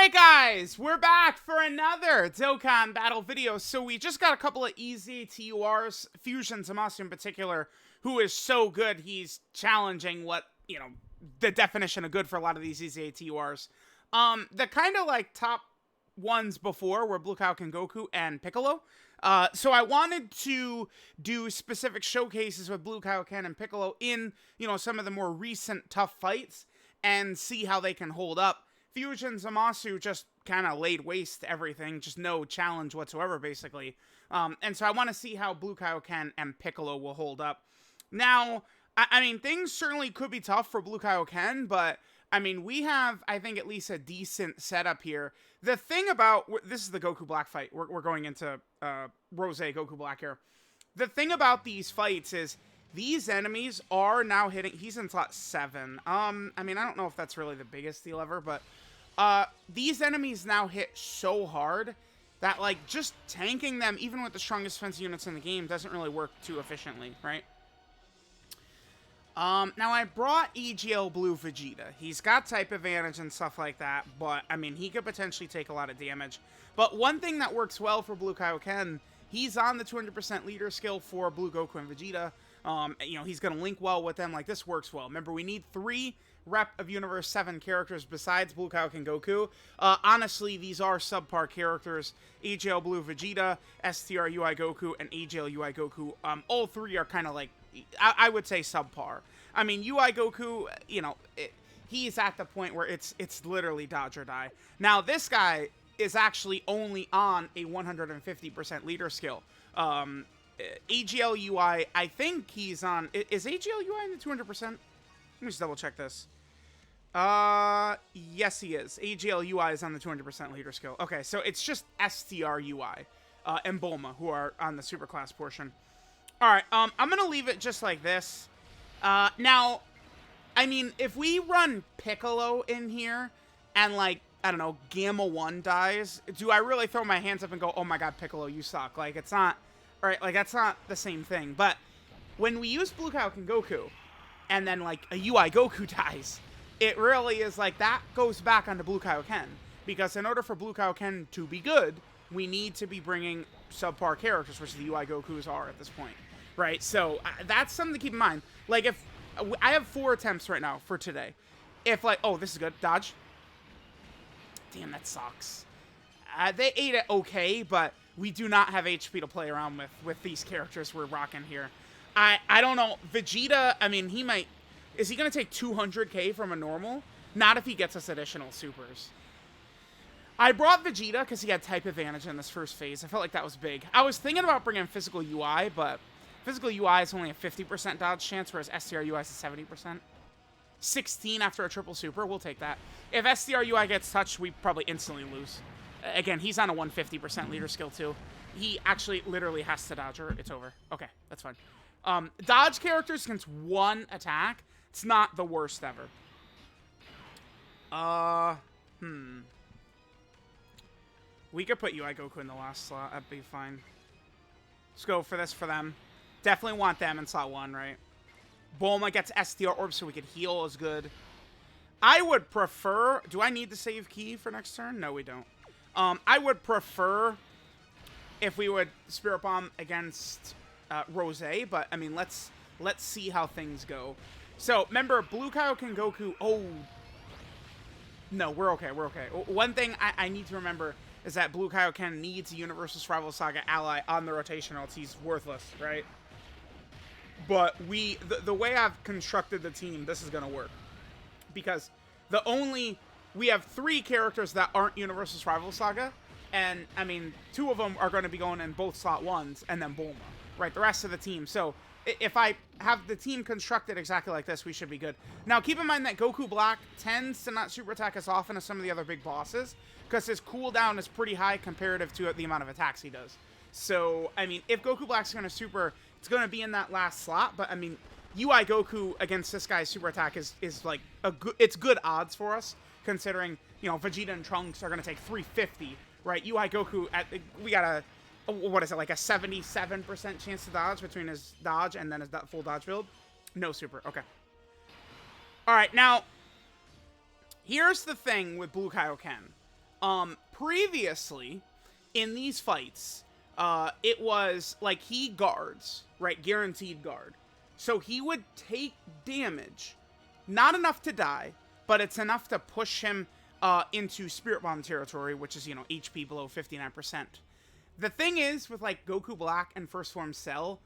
Alright guys, we're back for another Dokkan battle video. So we just got a couple of EZA STRs, Fusion Zamasu in particular, who is so good he's challenging what, you know, the definition of good for a lot of these EZA STRs. The kind of like top ones before were Blue KAIOKEN Goku and Piccolo. So I wanted to do specific showcases with Blue KAIOKEN and Piccolo in, you know, some of the more recent tough fights and see how they can hold up. Fusion Zamasu just kind of laid waste to everything, just no challenge whatsoever, basically. And so I want to see how Blue KAIOKEN and Piccolo will hold up. Now, I mean, things certainly could be tough for Blue KAIOKEN, but I mean, we have, I think, at least a decent setup here. The thing about, this is the Goku Black fight. We're going into Rose Goku Black here. The thing about these fights is these enemies are now hitting, he's in slot 7. I mean, I don't know if that's really the biggest deal ever, but these enemies now hit so hard that, like, just tanking them, even with the strongest defense units in the game, doesn't really work too efficiently, right? Now I brought EGL Blue Vegeta. He's got type advantage and stuff like that, but, I mean, he could potentially take a lot of damage. But one thing that works well for Blue KAIOKEN, he's on the 200% leader skill for Blue Goku and Vegeta. You know, he's going to link well with them. Like, this works well. Remember, we need 3 rep of Universe 7 characters besides Blue KAIOKEN Goku. Honestly, these are subpar characters. AGL Blue Vegeta, STR UI Goku, and AGL UI Goku. All 3 are kind of like, I would say subpar. I mean, UI Goku, you know, he's at the point where it's literally dodge or die. Now, this guy is actually only on a 150% leader skill. AGL UI, I think he's on... Is AGL UI in the 200%? Let me just double check this. Yes, he is. AGL UI is on the 200% leader skill. Okay, so it's just STR UI and Bulma who are on the superclass portion. Alright, I'm gonna leave it just like this. Now, I mean, if we run Piccolo in here and, like, I don't know, Gamma 1 dies, do I really throw my hands up and go, oh my god, Piccolo, you suck? Like, it's not... Right, like, that's not the same thing. But when we use Blue KAIOKEN Goku, and then, like, a UI Goku dies, it really is, like, that goes back onto Blue KAIOKEN. Because in order for Blue KAIOKEN to be good, we need to be bringing subpar characters, which the UI Gokus are at this point. Right, so that's something to keep in mind. Like, if... I have 4 attempts right now for today. If, like... Oh, this is good. Dodge. Damn, that sucks. They ate it okay, but... we do not have HP to play around with these characters we're rocking here. I don't know. Vegeta, I mean, he might... Is he going to take 200k from a normal? Not if he gets us additional supers. I brought Vegeta because he had type advantage in this first phase. I felt like that was big. I was thinking about bringing Physical UI, but Physical UI is only a 50% dodge chance, whereas STR UI is a 70%. 16 after a triple super, we'll take that. If STR UI gets touched, we probably instantly lose. Again, he's on a 150% leader skill, too. He actually literally has to dodge her. It's over. Okay, that's fine. Dodge characters against 1 attack. It's not the worst ever. We could put UI Goku in the last slot. That'd be fine. Let's go for this for them. Definitely want them in slot 1, right? Bulma gets STR Orb so we could heal is good. I would prefer... Do I need to save key for next turn? No, we don't. I would prefer if we would Spirit Bomb against Rose, but I mean, let's see how things go. So remember, Blue KAIOKEN Goku. Oh, no, we're okay. We're okay. One thing I need to remember is that Blue KAIOKEN needs a Universal Survival Saga ally on the rotation, or else he's worthless, right? But the way I've constructed the team, this is gonna work because we have 3 characters that aren't Universal Survival Saga, and, I mean, 2 of them are going to be going in both slot 1s, and then Bulma, right? The rest of the team. So, if I have the team constructed exactly like this, we should be good. Now, keep in mind that Goku Black tends to not super attack as often as some of the other big bosses, because his cooldown is pretty high comparative to the amount of attacks he does. So, I mean, if Goku Black's going to super, it's going to be in that last slot, but, I mean, UI Goku against this guy's super attack is like, it's good odds for us. Considering, you know, Vegeta and Trunks are going to take 350, right? UI Goku, we got a, what is it, like a 77% chance to dodge between his dodge and then his full dodge build? No super, okay. All right, now, here's the thing with Blue KAIOKEN. Previously, in these fights, it was like he guards, right? Guaranteed guard. So he would take damage. Not enough to die, but it's enough to push him into Spirit Bomb territory, which is, you know, HP below 59%. The thing is, with, like, Goku Black and First Form Cell,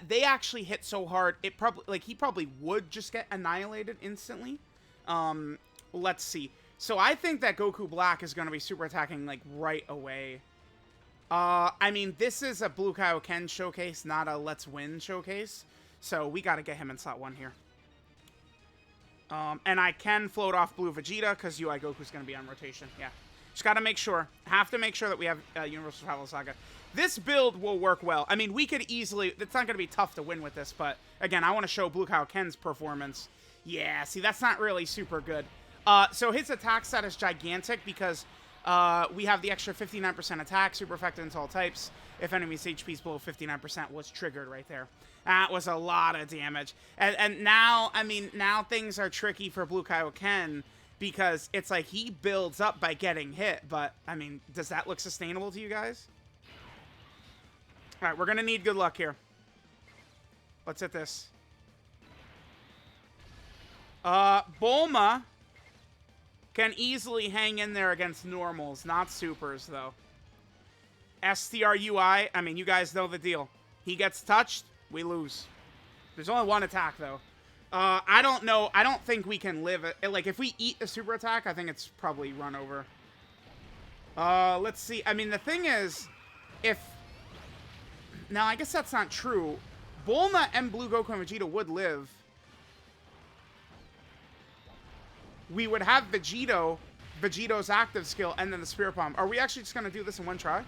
they actually hit so hard, it probably, like, he probably would just get annihilated instantly. Let's see. So I think that Goku Black is going to be super attacking, like, right away. I mean, this is a Blue Kaioken showcase, not a Let's Win showcase. So we got to get him in slot 1 here. And I can float off Blue Vegeta because UI Goku's going to be on rotation. Yeah. Just got to make sure. Have to make sure that we have Universal Travel Saga. This build will work well. I mean, we could easily... It's not going to be tough to win with this, but again, I want to show Blue Kaioken's performance. Yeah, see, that's not really super good. So his attack stat is gigantic because we have the extra 59% attack, super effective into all types. If enemy's HP is below 59% was triggered right there. That was a lot of damage. And now, I mean, now things are tricky for Blue Kaioken because it's like he builds up by getting hit. But, I mean, does that look sustainable to you guys? All right, we're going to need good luck here. Let's hit this. Bulma can easily hang in there against normals, not supers, though. STR UI, I mean, you guys know the deal. He gets touched, we lose. There's only one attack, though. I don't know. I don't think we can live it. Like, if we eat the super attack, I think it's probably run over. Let's see. I mean, the thing is, if... Now, I guess that's not true. Bulma and Blue Goku and Vegeta would live. We would have Vegito's active skill, and then the Spirit Bomb. Are we actually just going to do this in one try?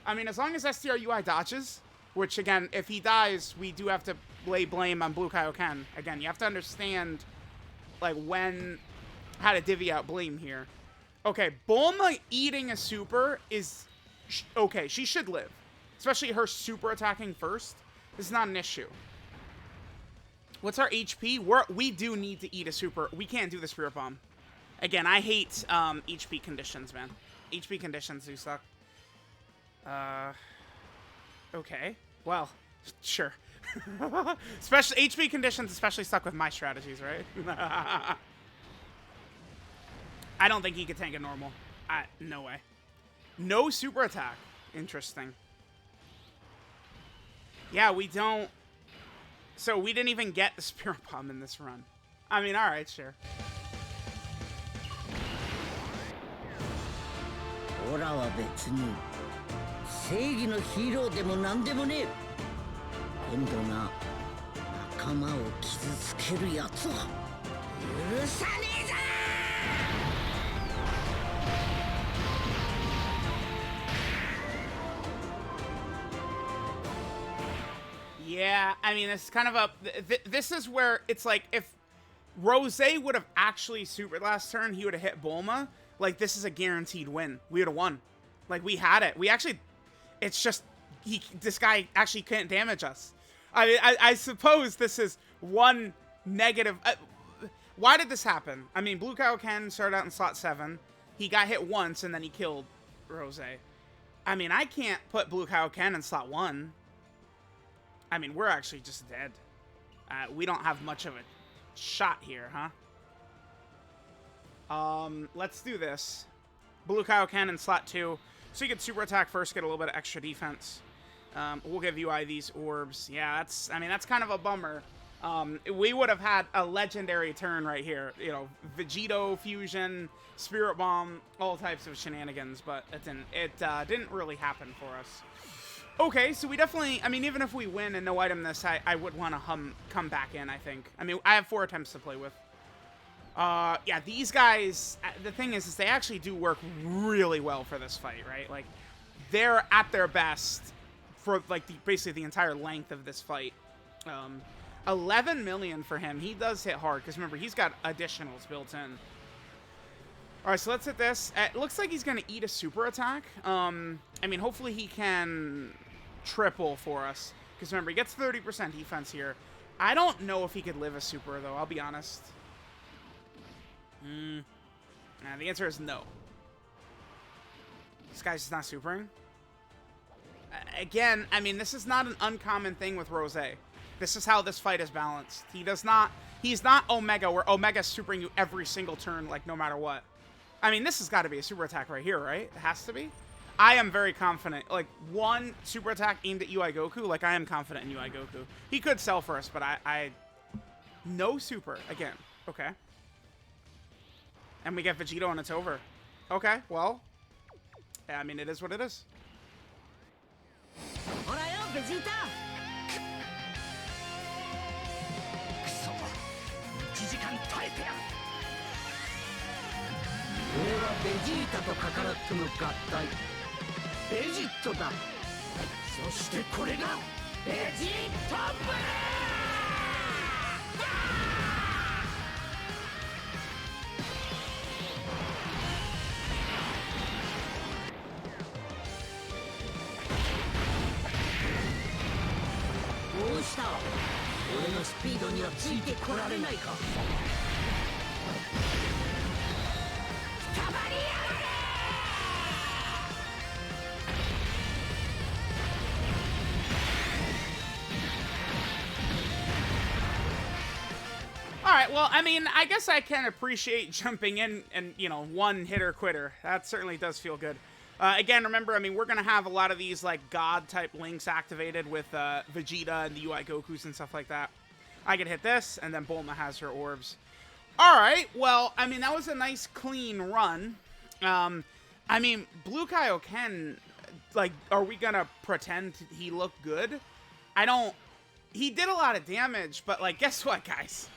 I mean, as long as STR UI dodges, which, again, if he dies, we do have to lay blame on Blue Kaioken. Again, you have to understand, like, how to divvy out blame here. Okay, Bulma eating a super is... Okay, she should live. Especially her super attacking first. This is not an issue. What's our HP? We do need to eat a super. We can't do the Spirit Bomb. Again, I hate HP conditions, man. HP conditions do suck. Okay. Well, sure. Especially HP conditions, especially stuck with my strategies, right? I don't think he could tank a normal. No way. No super attack. Interesting. Yeah, we don't... So we didn't even get the Spirit Bomb in this run. I mean, alright, sure. Yeah, I mean, this is kind of a... This is where it's like, if Rose would have actually supered last turn, he would have hit Bulma. Like, this is a guaranteed win. We would have won. Like, we had it. We actually... It's just... This guy actually couldn't damage us. I mean, I suppose this is one negative... why did this happen? I mean, Blue Kaioken started out in slot 7. He got hit once, and then he killed Rose. I mean, I can't put Blue Kaioken in slot 1. I mean, we're actually just dead. We don't have much of a shot here, huh? Let's do this. Blue Kaioken in slot 2. So you get super attack first, get a little bit of extra defense. We'll give UI these orbs. Yeah, that's kind of a bummer. We would have had a legendary turn right here. You know, Vegito fusion, Spirit Bomb, all types of shenanigans, but it didn't really happen for us. Okay, so we definitely, I mean, even if we win and no item this, I would want to come back in, I think. I mean, I have 4 attempts to play with. Yeah, these guys, the thing is they actually do work really well for this fight, right? Like, they're at their best for, like, basically the entire length of this fight. 11 million for him. He does hit hard, because remember, he's got additionals built in. Alright, so let's hit this. It looks like he's going to eat a super attack. I mean, hopefully he can triple for us. Because remember, he gets 30% defense here. I don't know if he could live a super, though. I'll be honest. The answer is no. This guy's just not supering. Again, I mean, this is not an uncommon thing with Rose. This is how this fight is balanced. He's not Omega, where Omega's supering you every single turn, like, no matter what. I mean, this has got to be a super attack right here, right? It has to be. I am very confident. Like, one super attack aimed at UI Goku, like, I am confident in UI Goku. He could sell first, but I no super again. Okay. And we get Vegito and it's over. Okay, well. Yeah, I mean, it is what it is. Alright, well, I mean, I guess I can appreciate jumping in and, you know, one hitter quitter. That certainly does feel good. Again, remember, I mean, we're going to have a lot of these, like, God-type links activated with Vegeta and the UI Gokus and stuff like that. I can hit this, and then Bulma has her orbs. Alright, well, I mean, that was a nice, clean run. I mean, Blue Kaioken, like, are we going to pretend he looked good? I don't... He did a lot of damage, but, like, guess what, guys?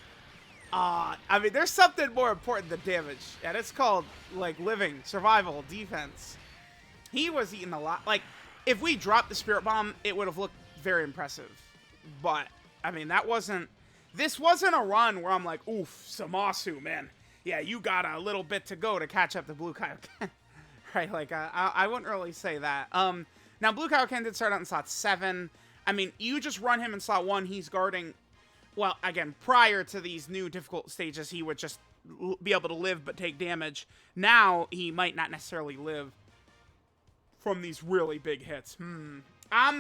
I mean, there's something more important than damage, and it's called, like, living, survival, defense. He was eating a lot. Like, if we dropped the Spirit Bomb, it would have looked very impressive. But, I mean, that wasn't... This wasn't a run where I'm like, oof, Samasu, man. Yeah, you got a little bit to go to catch up to Blue Kaioken. Right, like, I wouldn't really say that. Now, Blue Kaioken did start out in slot 7. I mean, you just run him in slot 1, he's guarding... Well, again, prior to these new difficult stages, he would just be able to live but take damage. Now, he might not necessarily live from these really big hits. I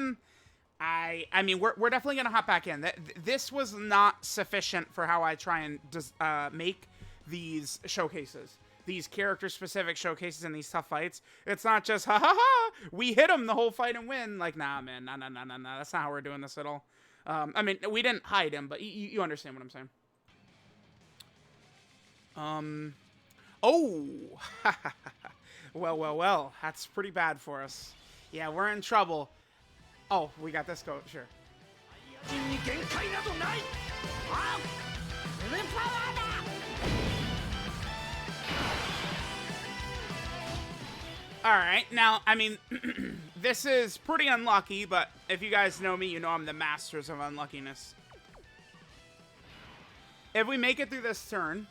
mean, we're definitely going to hop back in. This was not sufficient for how I try and make these showcases. These character-specific showcases in these tough fights. It's not just, ha-ha-ha, we hit him the whole fight and win. Like, nah, man, nah. That's not how we're doing this at all. I mean, we didn't hide him, but you understand what I'm saying. Oh! Well, that's pretty bad for us. Yeah, we're in trouble. Oh, we got this go, sure. Alright, now, I mean, this is pretty unlucky, but if you guys know me, you know I'm the masters of unluckiness. If we make it through this turn,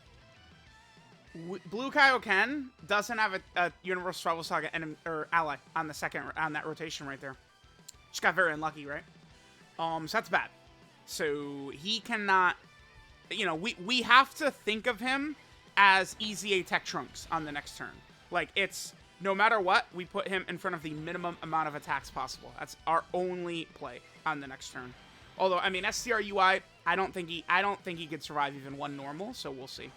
Blue Kaioken doesn't have a Universal Rival Saga enemy, or ally on that rotation right there. Just got very unlucky, right? So that's bad. So he cannot, you know, we have to think of him as EZA Tech Trunks on the next turn. Like, it's... No matter what, we put him in front of the minimum amount of attacks possible. That's our only play on the next turn. Although, I mean, STR UI, I don't think he could survive even one normal, so we'll see.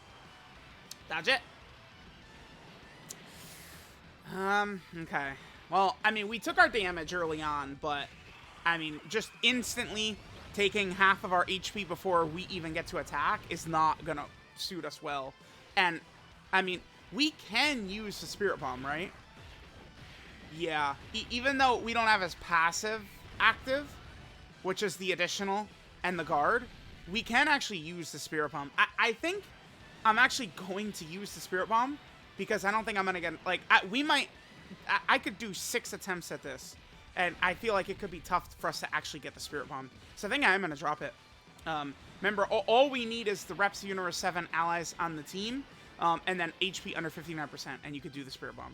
Dodge it. Okay. Well, I mean, we took our damage early on, but, I mean, just instantly taking half of our HP before we even get to attack is not gonna suit us well. And, I mean... We can use the Spirit Bomb, right? Yeah. Even though we don't have his passive active, which is the additional and the guard, we can actually use the Spirit Bomb. I think I'm actually going to use the Spirit Bomb because I don't think I'm going to get... Like, I could do 6 attempts at this, and I feel like it could be tough for us to actually get the Spirit Bomb. So I think I am going to drop it. Remember, all we need is the Reps Universe 7 allies on the team, and then HP under 59%, and you could do the Spirit Bomb.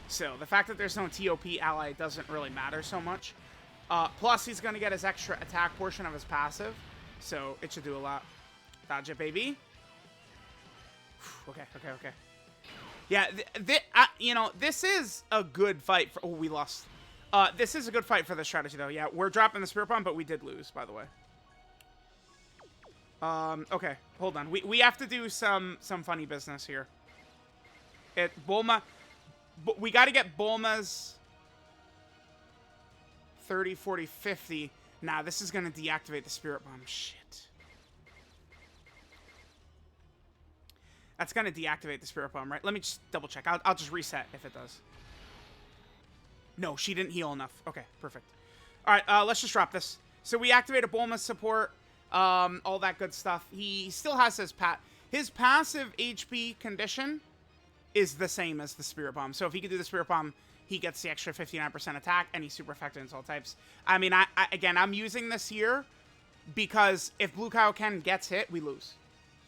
So, the fact that there's no TOP ally doesn't really matter so much. Plus, he's going to get his extra attack portion of his passive, so it should do a lot. Dodge it, baby. Okay. Yeah, you know, this is a good fight for... Oh, we lost. This is a good fight for the strategy, though. Yeah, we're dropping the Spirit Bomb, but we did lose, by the way. Okay, hold on. We have to do some funny business here. Bulma... We got to get Bulma's 30, 40, 50. Nah, this is going to deactivate the Spirit Bomb. Shit. That's going to deactivate the Spirit Bomb, right? Let me just double check. I'll just reset if it does. No, she didn't heal enough. Okay, perfect. All right, let's just drop this. So we activated Bulma's support, all that good stuff. He still has his passive HP condition is the same as the Spirit Bomb. So if he could do the Spirit Bomb, he gets the extra 59% attack, and he's super effective in all types. I mean, again, I'm using this here because if Blue Kaioken gets hit, we lose.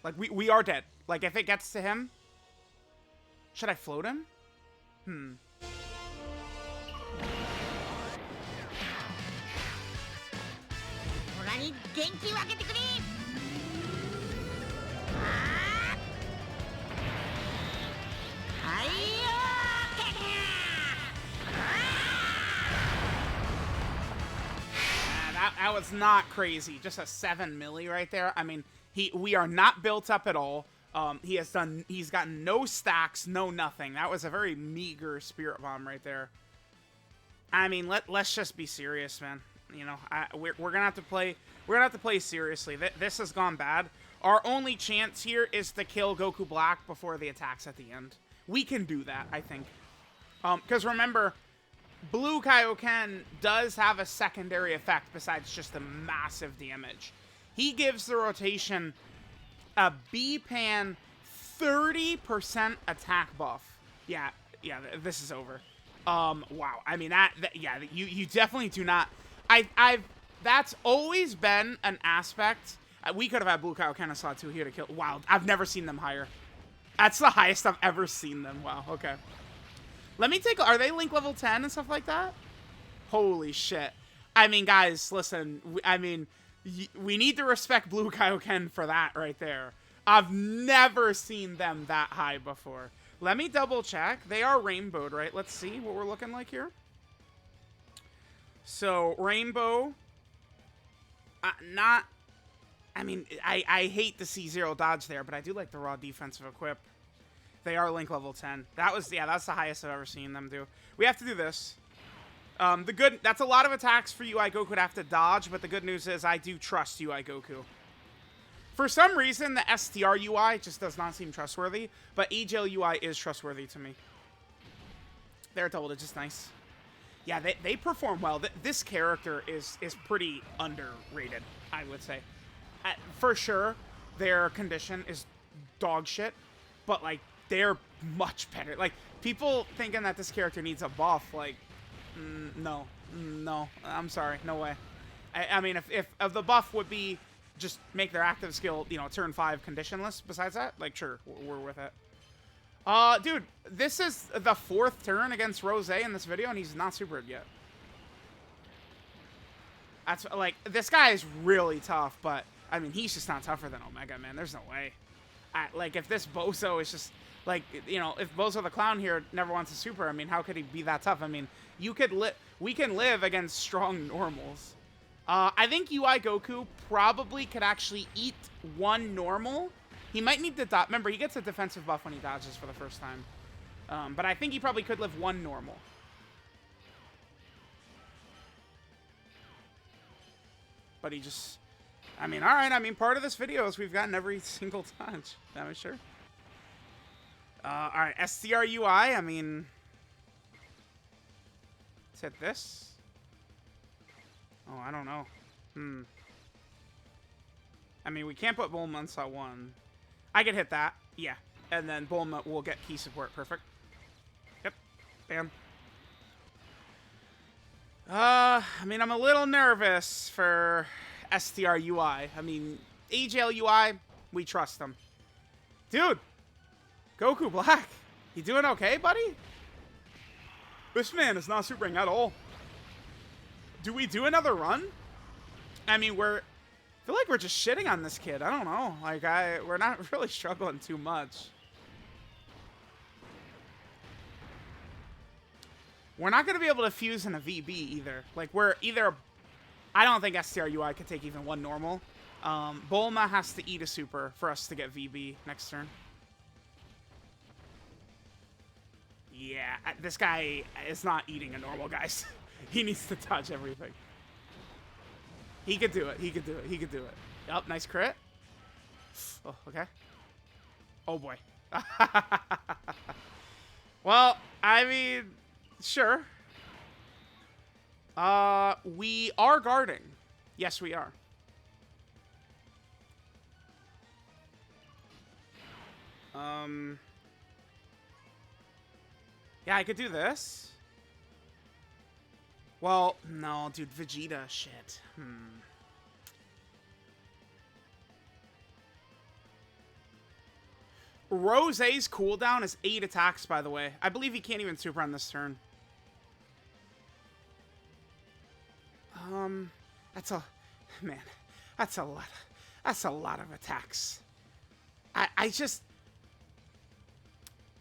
Like, we are dead. Like, if it gets to him... Should I float him? That was not crazy. Just a 7 milli right there. I mean, we are not built up at all. He's gotten no stacks, no nothing. That was a very meager Spirit Bomb right there. I mean, let's just be serious, man. You know, we're gonna have to play. We're gonna have to play seriously. This has gone bad. Our only chance here is to kill Goku Black before the attacks at the end. We can do that, I think. Because remember, Blue Kaioken does have a secondary effect besides just the massive damage. He gives the rotation a B-Pan 30% attack buff. Yeah, this is over. Wow. I mean, yeah, you definitely do not... That's always been an aspect. We could have had Blue Kaioken slot 2 here to kill. Wow, I've never seen them higher. That's the highest I've ever seen them. Wow, okay. Let me take... Are they Link level 10 and stuff like that? Holy shit. I mean, guys, listen. We need to respect Blue Kaioken for that right there. I've never seen them that high before. Let me double check. They are rainbowed, right? Let's see what we're looking like here. So, rainbow. I mean, I hate the C0 dodge there, but I do like the raw defensive equip. They are Link level 10. That's the highest I've ever seen them do. We have to do this. That's a lot of attacks for UI Goku to have to dodge, but the good news is I do trust UI Goku. For some reason, the STR UI just does not seem trustworthy, but AGL UI is trustworthy to me. They're double digits, nice. Yeah, they perform well. This character is pretty underrated, I would say. For sure, their condition is dog shit, but, like, they're much better. Like, people thinking that this character needs a buff, like, no, I'm sorry, no way. I mean, if the buff would be just make their active skill, you know, turn 5 conditionless, besides that, like, sure, we're with it. Dude, this is the 4th turn against Rose in this video, and he's not supered yet. That's, like, this guy is really tough, but, I mean, he's just not tougher than Omega, man. There's no way. Like, if this Bozo is just, like, you know, if Bozo the Clown here never wants a super, I mean, how could he be that tough? I mean, we can live against strong normals. I think UI Goku probably could actually eat 1 normal. He might need to dodge. Remember, he gets a defensive buff when he dodges for the first time. But I think he probably could live 1 normal. But he just... I mean, alright. I mean, part of this video is we've gotten every single touch. I'm sure. Alright, STR UI. I mean... Let's hit this. Oh, I don't know. I mean, we can't put Bulma on slot 1. I can hit that. Yeah. And then Bulma will get key support. Perfect. Yep. Bam. I mean, I'm a little nervous for STR UI. I mean, AGL UI, we trust them. Dude! Goku Black! You doing okay, buddy? This man is not supering at all. Do we do another run? I mean, I feel like we're just shitting on this kid. I don't know. Like, we're not really struggling too much. We're not going to be able to fuse in a VB either. Like, we're either... I don't think STR UI could take even one normal. Bulma has to eat a super for us to get VB next turn. Yeah, this guy is not eating a normal, guys. He needs to touch everything. He could do it. He could do it. He could do it. Yup, nice crit. Oh, okay. Oh, boy. Well, I mean, sure. We are guarding. Yes, we are. Yeah, I could do this. Well, no, dude, Vegeta, shit. Rose's cooldown is 8 attacks, by the way. I believe he can't even super on this turn. That's a... Man, that's a lot. That's a lot of attacks. I just...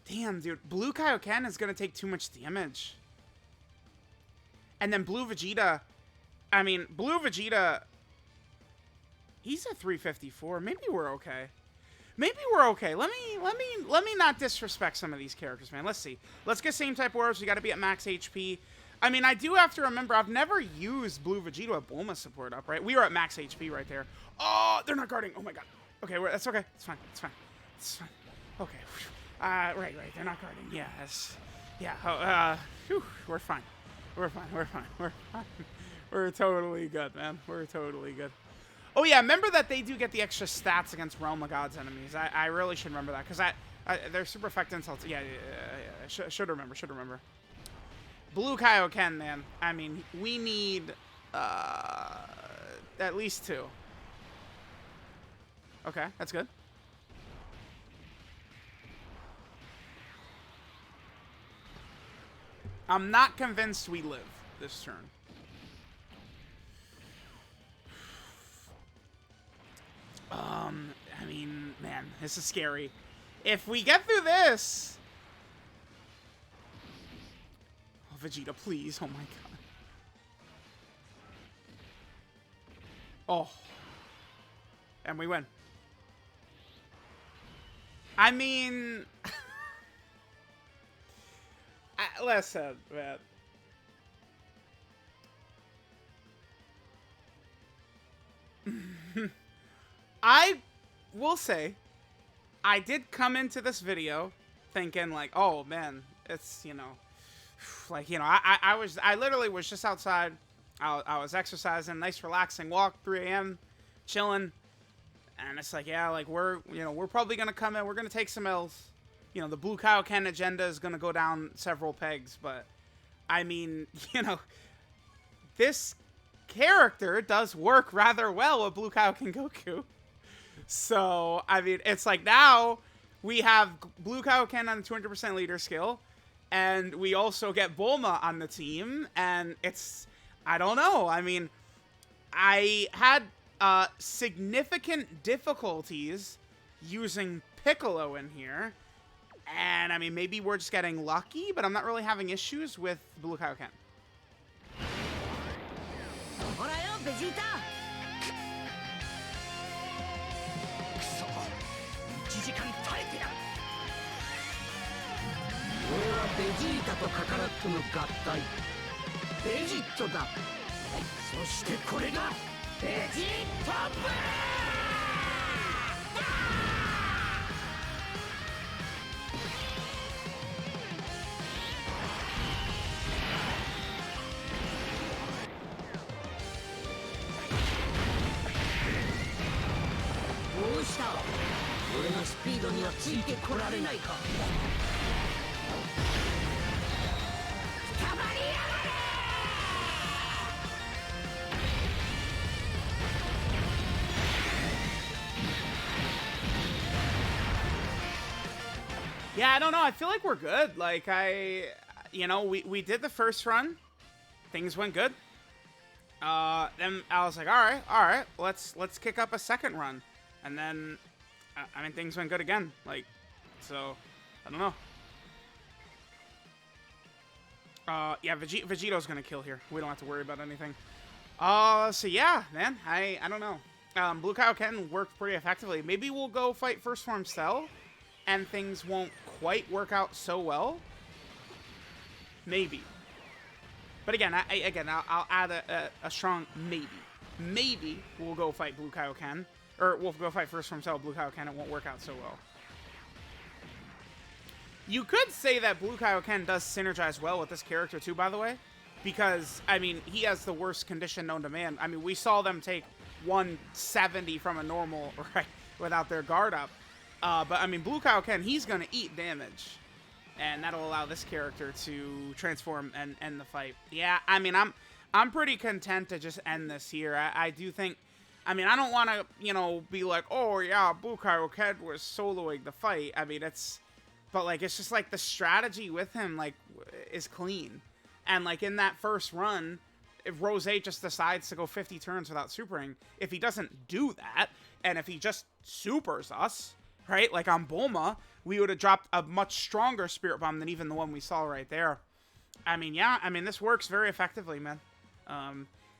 Damn, dude. Blue Kaioken is going to take too much damage. And then Blue Vegeta... I mean, Blue Vegeta... He's a 354. Maybe we're okay. Maybe we're okay. Let me not disrespect some of these characters, man. Let's see. Let's get same type wars. We got to be at max HP. I mean, I do have to remember, I've never used Blue Vegeta with Bulma support up, right? We are at max HP right there. Oh, they're not guarding. Oh, my God. Okay, that's okay. It's fine. It's fine. It's fine. Okay. Right. They're not guarding. Yeah, that's... Yeah. Whew, we're fine. We're fine. We're fine. We're fine. We're totally good, man. We're totally good. Oh, yeah, remember that they do get the extra stats against Realm of Gods enemies. I really should remember that, because their super effect insults... Yeah. Should remember. Blue Kaioken, man. I mean, we need at least 2. Okay, that's good. I'm not convinced we live this turn. I mean, man, this is scary. If we get through this... Oh, Vegeta, please. Oh, my God. Oh. And we win. I mean... listen, man. I will say, I did come into this video thinking like, oh man, it's, you know, like, you know, I literally was just outside. I was exercising, nice relaxing walk, 3 a.m., chilling. And it's like, yeah, like we're probably going to come in. We're going to take some L's. You know, the Blue Kaioken agenda is going to go down several pegs. But, I mean, you know, this character does work rather well with Blue Kaioken Goku. So, I mean, it's like now we have Blue Kaioken on the 200% leader skill. And we also get Bulma on the team. And it's, I don't know. I mean, I had significant difficulties using Piccolo in here. And, I mean, maybe we're just getting lucky. But I'm not really having issues with Blue Kaioken. Yeah, I don't know. I feel like we're good. Like, you know, we did the first run. Things went good. Then I was like, all right, let's kick up a second run. And then, I mean, things went good again. Like, so, I don't know. Yeah, Vegito's gonna kill here. We don't have to worry about anything. So yeah, man, I don't know. Blue Kaioken worked pretty effectively. Maybe we'll go fight First Form Cell, and things won't quite work out so well. Maybe. But again, I'll add a strong maybe. Maybe we'll go fight Blue Kaioken, or we'll go fight First Form Cell, Blue Kaioken. It won't work out so well. You could say that Blue Kaioken does synergize well with this character too, by the way. Because, I mean, he has the worst condition known to man. I mean, we saw them take 170 from a normal, right, without their guard up. But, I mean, Blue Kaioken, he's going to eat damage. And that'll allow this character to transform and end the fight. Yeah, I mean, I'm pretty content to just end this here. I do think, I mean, I don't want to, you know, be like, oh, yeah, Blue Kaioken was soloing the fight. I mean, but, like, it's just, like, the strategy with him, like, is clean. And, like, in that first run, if Rose just decides to go 50 turns without supering, if he doesn't do that, and if he just supers us, right, like on Bulma, we would have dropped a much stronger Spirit Bomb than even the one we saw right there. I mean, yeah, I mean, this works very effectively, man.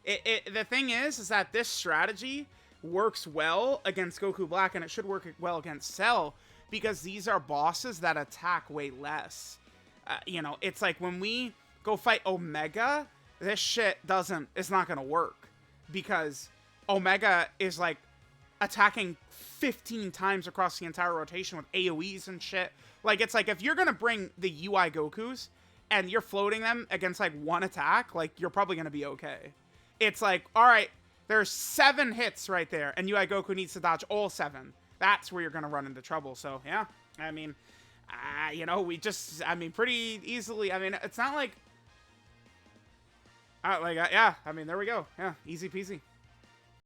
The thing is that this strategy works well against Goku Black, and it should work well against Cell, because these are bosses that attack way less. You know, it's like when we go fight Omega, this shit it's not gonna work, because Omega is like attacking 15 times across the entire rotation with AoEs and shit. Like, it's like, if you're gonna bring the UI Gokus and you're floating them against like one attack, like, you're probably gonna be okay. It's like, all right, there's 7 hits right there, and UI Goku needs to dodge all 7. That's where you're gonna run into trouble. So yeah, I mean, you know, I mean, pretty easily. I mean, it's not like, yeah, I mean, there we go. Yeah, easy peasy.